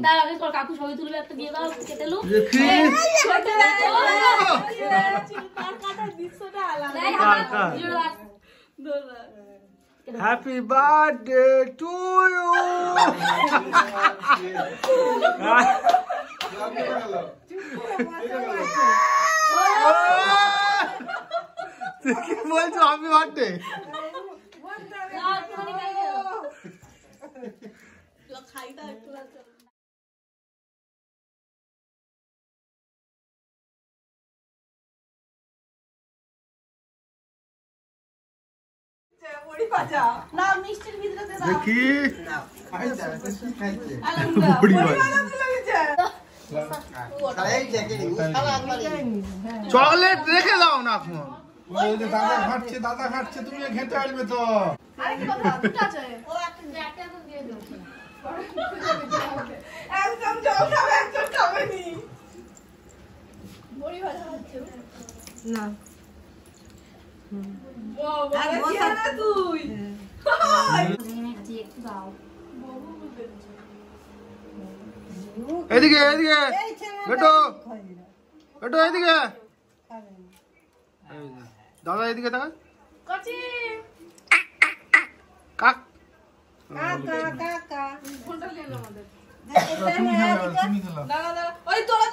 দাঁড়া কাকু ছবি তুলবে একটা দিয়ে দাও কেটে লু হ্যাপি বার্থডে টু ইউ কি বলছো হ্যাপি বার্থডে দেখি চকলেট রেখে দাও না এখন দাদা খাচ্ছে তুমি খেতে আসবে তো না এদিকে এদিকে বেটো বেটো এদিকে দাদা এদিকে দেখা কাক ওই তোরা